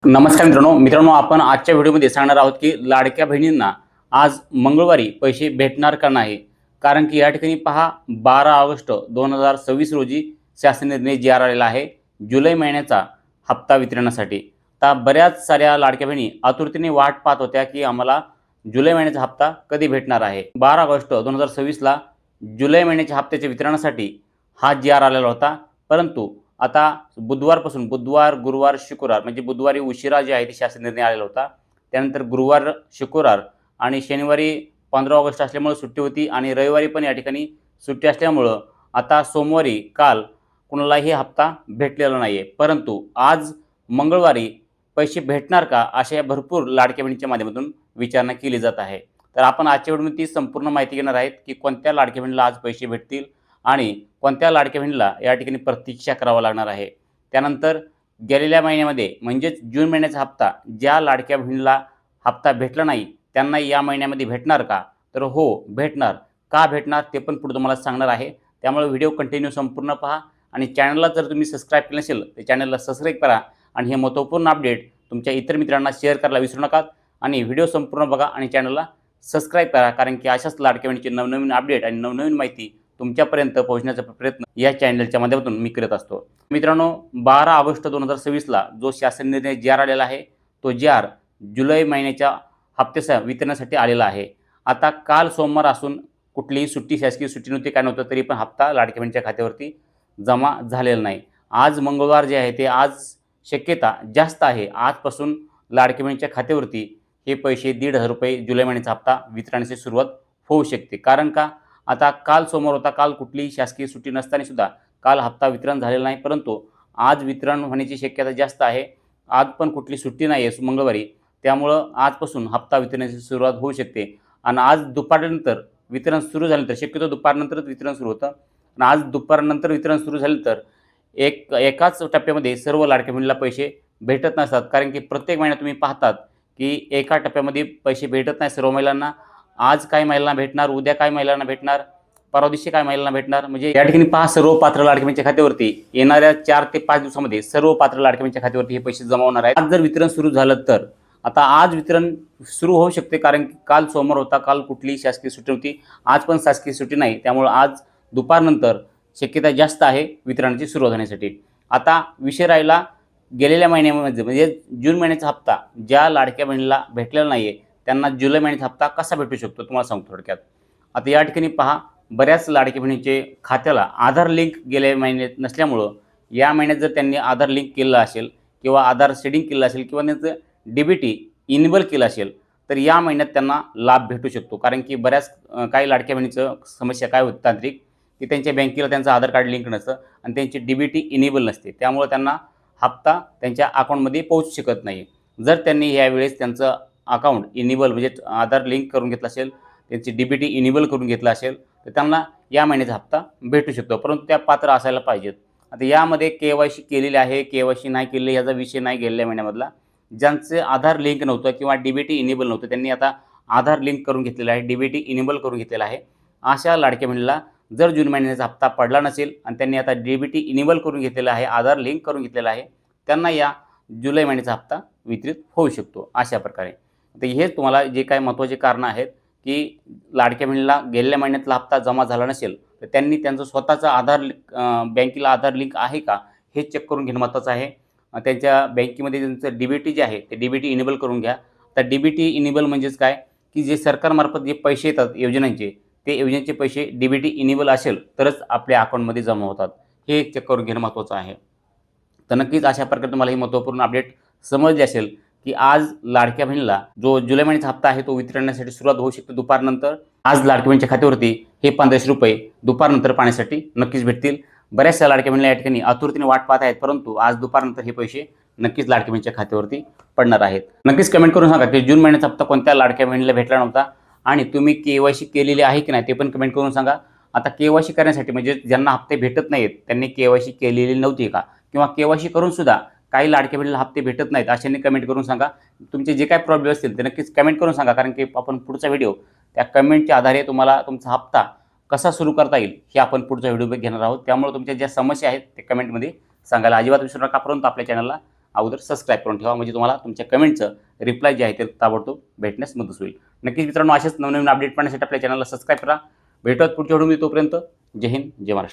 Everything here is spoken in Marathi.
नमस्कार मित्रांनो आपण आजच्या व्हिडिओमध्ये सांगणार आहोत की लाडक्या बहिणींना आज मंगळवारी पैसे भेटणार का नाही। कारण की या ठिकाणी पहा 12 ऑगस्ट 2026 रोजी शासन निर्णय जारी आलेला आहे जुलै महिन्याचा हप्ता वितरणासाठी। तर बऱ्याच साऱ्या लाडक्या बहिणी आतुरतेने वाट पाहत होत्या की आम्हाला जुलै महिन्याचा हप्ता कधी भेटणार आहे। 12 ऑगस्ट 2026 ला जुलै महिन्याच्या हप्त्याच्या वितरणासाठी हा जारी आलेला होता, परंतु आता बुधवारपासून बुधवार गुरुवार शुक्रवार म्हणजे बुधवारी उशिरा जे आहे ते शासन निर्णय आलेला होता। त्यानंतर गुरुवार शुक्रवार आणि शनिवारी 15 ऑगस्ट असल्यामुळे सुट्टी होती आणि रविवारी पण या ठिकाणी सुट्टी असल्यामुळे आता सोमवारी काल कुणालाही हप्ता भेटलेला नाहीये। परंतु आज मंगळवारी पैसे भेटणार का अशा या भरपूर लाडक्या बहिणीच्या माध्यमातून विचारणा केली जात आहे। तर आपण आजच्या व्हिडिओमध्ये ती संपूर्ण माहिती घेणार आहेत की कोणत्या लाडक्या बहिणीला आज पैसे भेटतील आणि कोणत्या लाडक्या बहिणीला या ठिकाणी प्रतीक्षा करावा लागणार आहे। त्यानंतर गेलेल्या महिन्यामध्ये म्हणजेच जून महिन्याचा हप्ता ज्या लाडक्या बहिणीला हप्ता भेटला नाही त्यांना या महिन्यामध्ये भेटणार का, तर हो भेटणार। का भेटणार ते पण पुढे तुम्हाला सांगणार आहे, त्यामुळे व्हिडिओ कंटिन्यू संपूर्ण पहा आणि चॅनलला जर तुम्ही सबस्क्राईब केलं नसेल तर चॅनलला सबस्क्राईब करा आणि हे महत्त्वपूर्ण अपडेट तुमच्या इतर मित्रांना शेअर करायला विसरू नका आणि व्हिडिओ संपूर्ण बघा आणि चॅनलला सबस्क्राईब करा, कारण की अशाच लाडक्या बहिणीचे नवनवीन अपडेट आणि नवनवीन माहिती तुमच्यापर्यंत पोहोचण्याचा प्रयत्न या चॅनलच्या माध्यमातून मी करत असतो। मित्रांनो 12 ऑगस्ट 2026 ला जो शासन निर्णय जारी आलेला आहे तो जारी जुलै महिन्याच्या हप्त्याच्या वितरणासाठी आलेला आहे। आता काल सोमवार असून कुठलीही सुट्टी शासकीय सुट्टी नव्हती, काय नव्हतं, तरी पण हप्ता लाडक्या बहिणीच्या खात्यावरती जमा झालेला नाही। आज मंगळवार जे आहे ते आज शक्यता जास्त आहे आजपासून लाडक्या बहिणीच्या खात्यावरती हे पैसे 1,500 रुपये जुलै महिन्याचा हप्ता वितरणाची सुरुवात होऊ शकते। कारण का आता काल सोमवार होता, काल कुठलीही शासकीय सुट्टी नसताना सुद्धा काल हप्ता वितरण झालेला नाही, परंतु आज वितरण होण्याची शक्यता जास्त आहे। आज पण कुठली सुट्टी नाही आहे मंगळवारी, त्यामुळं आजपासून हप्ता वितरणाची सुरुवात होऊ शकते आणि आज दुपारनंतर वितरण सुरू झाल्यानंतर शक्यतो दुपारनंतरच वितरण सुरू होतं आणि आज दुपारनंतर वितरण सुरू झालं तर एकाच टप्प्यामध्ये सर्व लाडक्या बहिणीला पैसे भेटत नसतात। कारण की प्रत्येक महिन्यात तुम्ही पाहतात की एका टप्प्यामध्ये पैसे भेटत नाही सर्व महिलांना। आज काय महिलांना भेटणार, उद्या काय महिलांना भेटणार, परवा दिवशी काय महिलांना भेटणार, म्हणजे या ठिकाणी पहा सर्व पात्र लाडक्या बहिणीच्या खात्यावरती येणाऱ्या 4 ते 5 दिवसामध्ये सर्व पात्र लाडक्या बहिणीच्या खात्यावरती हे पैसे जमा होणार आहेत। आज जर वितरण सुरू झालं तर आता आज वितरण सुरू होऊ शकते, कारण की काल सोमवार होता, काल कुठलीही शासकीय सुट्टी नव्हती, आज पण शासकीय सुट्टी नाही, त्यामुळे आज दुपारनंतर शक्यता जास्त आहे वितरणाची सुरुवात होण्यासाठी। आता विषय राहिला गेलेल्या महिन्यामध्ये म्हणजे जून महिन्याचा हप्ता ज्या लाडक्या बहिणीला भेटलेला नाहीये त्यांना जुलै महिन्याचा हप्ता कसा भेटू शकतो तुम्हाला सांगतो थोडक्यात। आता या ठिकाणी पहा बऱ्याच लाडक्या बहिणीचे खात्याला आधार लिंक गेल्या महिन्यात नसल्यामुळं या महिन्यात जर त्यांनी आधार लिंक केलं असेल किंवा आधार सेटिंग केलं असेल किंवा त्यांचं डीबीटी इनेबल केलं असेल तर या महिन्यात त्यांना लाभ भेटू शकतो। कारण की बऱ्याच काही लाडक्या बहिणीचं समस्या काय होती तांत्रिक, की त्यांच्या बँकेला त्यांचं आधार कार्ड लिंक नसतं आणि त्यांची डीबीटी इनेबल नसते, त्यामुळे त्यांना हप्ता त्यांच्या अकाउंटमध्ये पोहोचू शकत नाही। जर त्यांनी यावेळेस त्यांचं अकाउंट इनेबल म्हणजे आधार लिंक करून घेतलं असेल, त्यांची डीबीटी इनेबल करून घेतलं असेल तर त्यांना या महिन्याचा हप्ता भेटू शकतो, परंतु त्या पात्र असायला पाहिजेत। आता यामध्ये केवायसी केलेली आहे केवायसी नाही केलेली याचा विषय नाही गेलेल्या महिन्यामधला। ज्यांचे आधार लिंक नव्हतं किंवा डीबीटी इनेबल नव्हतं त्यांनी आता आधार लिंक करून घेतलेलं आहे, डीबीटी इनेबल करून घेतलेला आहे, अशा लाडक्या बहिणीला जर जून महिन्याचा हप्ता पडला नसेल आणि त्यांनी आता डीबीटी इनेबल करून घेतलेला आहे, आधार लिंक करून घेतलेला आहे, त्यांना या जुलै महिन्याचा हप्ता वितरित होऊ शकतो अशा प्रकारे। तर हे तुम्हाला जे काही महत्त्वाचे कारणं आहेत की लाडक्या बहिणीला गेलेल्या महिन्यातला हप्ता जमा झाला नसेल तर त्यांनी त्यांचं स्वतःचं आधार बँकेला आधार लिंक आहे का हे चेक करून घेणं महत्त्वाचं आहे। त्यांच्या बँकेमध्ये त्यांचं डीबीटी जे आहे ते डीबीटी इनेबल करून घ्या। तर डीबीटी इनेबल म्हणजेच काय, की जे सरकारमार्फत जे पैसे येतात योजनांचे ते योजनेचे पैसे डीबीटी इनेबल असेल तरच आपल्या अकाउंटमध्ये जमा होतात, हे चेक करून घेणं महत्त्वाचं आहे। तर नक्कीच अशा प्रकारे तुम्हाला ही महत्त्वपूर्ण अपडेट समजली असेल की आज लाडक्या बहिणीला जो जुलै महिन्याचा हप्ता आहे तो वितरणासाठी सुरुवात होऊ शकते दुपारनंतर। आज लाडक्या बहिणीच्या खात्यावरती हे 1500 रुपये दुपारनंतर पाहण्यासाठी नक्कीच भेटतील। बऱ्याचशा लाडक्या बहिणीला या ठिकाणी आतुरतेने वाट पाहत आहेत, परंतु आज दुपारनंतर हे पैसे नक्कीच लाडक्या बहिणीच्या खात्यावरती पडणार आहेत। नक्कीच कमेंट करून सांगा की जून महिन्याचा हप्ता कोणत्या लाडक्या बहिणीला भेटला नव्हता आणि तुम्ही केवायसी केलेली आहे की नाही ते पण कमेंट करून सांगा। आता केवायसी करण्यासाठी म्हणजे ज्यांना हप्ते भेटत नाहीत त्यांनी केवायसी केलेली नव्हती का, किंवा केवायसी करून सुद्धा काही लाडक्या बहिणीला हप्ते भेटत नाहीत अशांनी कमेंट करून सांगा। तुमचे जे काही प्रॉब्लेम असतील ते नक्कीच कमेंट करून सांगा, कारण की आपण पुढचा व्हिडिओ त्या कमेंटच्या आधारे तुम्हाला तुमचा हप्ता कसा सुरू करता येईल हे आपण पुढचा व्हिडिओ घेणार आहोत। त्यामुळे तुमच्या ज्या समस्या आहेत ते कमेंटमध्ये सांगायला अजिबात विसरू नका, परंतु आपल्या चॅनलला अगोदर सबस्क्राईब करून ठेवा, म्हणजे तुम्हाला तुमच्या कमेंटचं रिप्लाय जे आहे ते ताबडतोब भेटण्यास मदत होईल. नक्कीच मित्रांनो, असेच नवनवीन अपडेट पाहण्यासाठी आपल्या चॅनलला सबस्क्राईब करा. भेटूयात पुढच्या व्हिडिओमध्ये. तोपर्यंत जय हिंद, जय महाराष्ट्र.